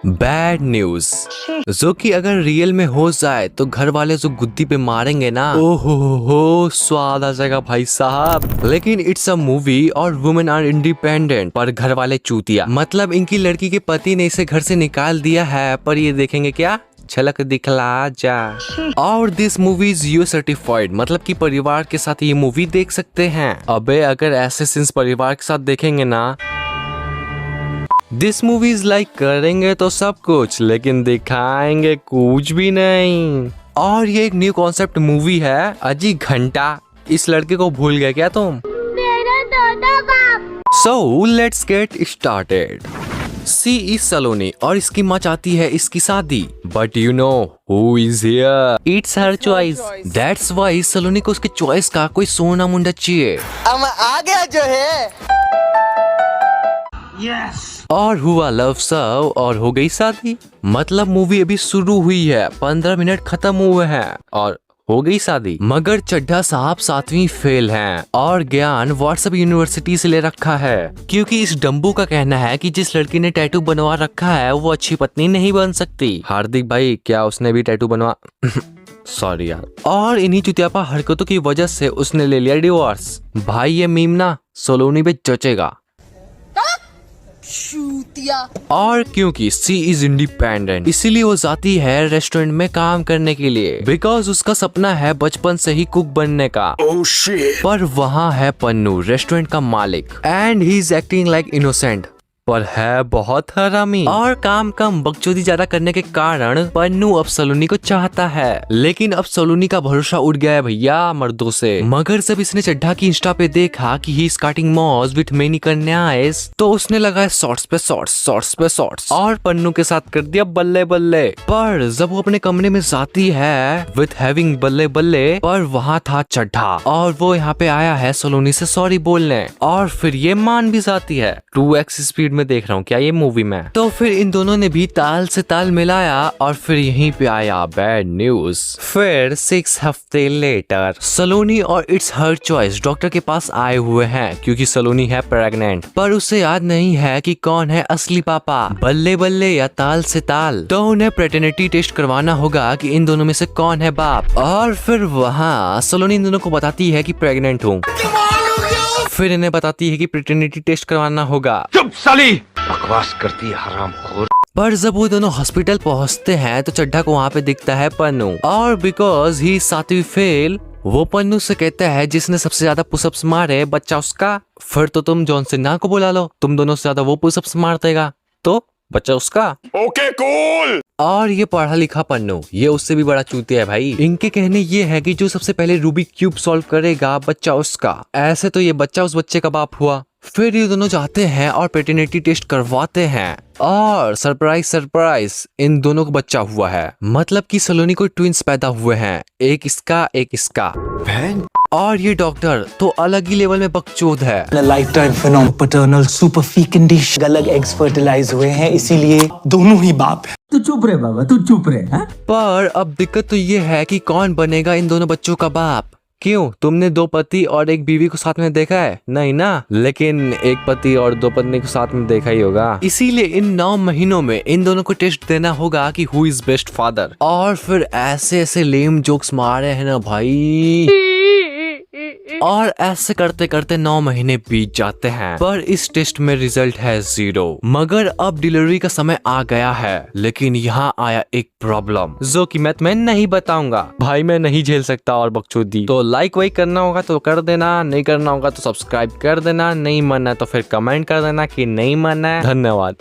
Bad news, जो कि अगर रियल में हो जाए तो घर वाले जो गुद्दी पे मारेंगे ना, ओहो हो स्वाद आ जाएगा भाई साहब। लेकिन इट्स अ मूवी और वुमेन आर इंडिपेंडेंट, पर घर वाले चूतिया। मतलब इनकी लड़की के पति ने इसे घर से निकाल दिया है, पर ये देखेंगे क्या, झलक दिखला जा। और this movie is you certified, मतलब कि परिवार के साथ ये मूवी देख सकते हैं। अबे अगर ऐसे सीन्स परिवार के साथ देखेंगे ना, दिस मूवी इज लाइक करेंगे तो सब कुछ लेकिन दिखाएंगे कुछ भी नहीं। और ये एक न्यू कॉन्सेप्ट मूवी है। अजी घंटा, इस लड़के को भूल गए क्या तुम? मेरा दादा बाप। So let's get started. She is Saloni और इसकी माँ चाहती है इसकी शादी, but you know who is here, it's her choice. That's why Saloni को उसके चॉइस का कोई सोना मुंडा चाहिए। अब आ गया जो है। Yes. और हुआ लव सर्व और हो गई शादी। मतलब मूवी अभी शुरू हुई है, 15 मिनट खत्म हुए हैं और हो गई शादी। मगर चड्ढा साहब 7वीं फेल हैं और ज्ञान व्हाट्सएप यूनिवर्सिटी से ले रखा है, क्योंकि इस डम्बू का कहना है कि जिस लड़की ने टैटू बनवा रखा है वो अच्छी पत्नी नहीं बन सकती। हार्दिक भाई, क्या उसने भी टैटू बनवा सॉरी यार। और इन्हीं चुतियापा हरकतों की वजह से उसने ले लिया डिवोर्स। भाई ये मीम ना सलोनी पे जचेगा। और क्योंकि सी इज इंडिपेंडेंट, इसीलिए वो जाती है रेस्टोरेंट में काम करने के लिए, बिकॉज उसका सपना है बचपन से ही कुक बनने का। Oh shit. पर वहाँ है पन्नू, रेस्टोरेंट का मालिक, and he is acting like innocent, पर है बहुत हरामी। और काम कम बकचोदी ज्यादा करने के कारण पन्नू अब सलोनी को चाहता है, लेकिन अब सलोनी का भरोसा उड़ गया है भैया मर्दों से। मगर जब इसने चड्ढा की इंस्टा पे देखा कि ही इज कटिंग मॉज विथ मेनी कन्याएस, तो उसने लगाया शॉर्ट्स पे शॉर्ट्स, शॉर्ट्स पे शॉर्ट्स, और पन्नू के साथ कर दिया बल्ले बल्ले। पर जब वो अपने कमरे में जाती है विथ हैविंग बल्ले बल्ले, पर वहाँ था चड्ढा और वो यहाँ पे आया है सलोनी से सॉरी बोलने, और फिर ये मान भी जाती है। 2x स्पीड में देख रहा हूँ क्या ये मूवी में। तो फिर इन दोनों ने भी ताल से ताल मिलाया और फिर यहीं पे आया बैड न्यूज। फिर 6 हफ्ते लेटर सलोनी और इट्स हर चॉइस डॉक्टर के पास आए हुए हैं, क्योंकि सलोनी है प्रेग्नेंट, पर उसे याद नहीं है कि कौन है असली पापा, बल्ले बल्ले या ताल से ताल। तो उन्हें पैटर्निटी टेस्ट करवाना होगा कि इन दोनों में से कौन है बाप। और फिर वहाँ सलोनी इन दोनों को बताती है कि प्रेग्नेंट हूँ, फिर इन्हें बताती है कि पैटर्निटी टेस्ट करवाना होगा। चुप साली, बकवास करती है हरामखोर। पर जब वो दोनों हॉस्पिटल पहुंचते हैं तो चड्ढा को वहाँ पे दिखता है पन्नू, और बिकॉज ही 7वीं फेल, वो पन्नू से कहता है जिसने सबसे ज्यादा पुशअप्स मारे बच्चा उसका। फिर तो तुम जॉन सिन्हा को बुला लो, तुम दोनों से ज्यादा वो पुशअप्स मार देगा तो बच्चा उसका। Okay cool. और ये पढ़ा लिखा पन्नू, ये उससे भी बड़ा चूतिया है भाई। इनके कहने ये है कि जो सबसे पहले रूबिक क्यूब सॉल्व करेगा बच्चा उसका। ऐसे तो ये बच्चा उस बच्चे का बाप हुआ। फिर ये दोनों जाते हैं और पैटर्निटी टेस्ट करवाते हैं, और सरप्राइज सरप्राइज इन दोनों को बच्चा हुआ है। मतलब कि सलोनी को ट्विंस पैदा हुए हैं, एक इसका एक इसका। और ये डॉक्टर तो अलग ही लेवल में बकचोद है। लाइफटाइम फिनोमेनल पैटर्नल सुपरफी कंडीशन, अलग एग्स फर्टिलाइज हुए हैं, इसीलिए दोनों ही बाप है। तू चुप रहे बाबा, तू चुप रहे। पर अब दिक्कत तो ये है कि कौन बनेगा इन दोनों बच्चों का बाप। क्यों, तुमने 2 पति और 1 बीवी को साथ में देखा है? नहीं ना, लेकिन 1 पति और 2 पत्नी को साथ में देखा ही होगा। इसीलिए इन 9 महीनों में इन दोनों को टेस्ट देना होगा कि हु इज बेस्ट फादर। और फिर ऐसे ऐसे लेम जोक्स मारे हैं ना भाई, और ऐसे करते करते 9 महीने बीत जाते हैं, पर इस टेस्ट में रिजल्ट है 0। मगर अब डिलीवरी का समय आ गया है, लेकिन यहाँ आया एक प्रॉब्लम जो कि मैं तुम्हें नहीं बताऊंगा भाई, मैं नहीं झेल सकता और बकचोदी। तो लाइक वाइक करना होगा तो कर देना, नहीं करना होगा तो सब्सक्राइब कर देना, नहीं मानना तो फिर कमेंट कर देना कि नहीं मानना है। धन्यवाद।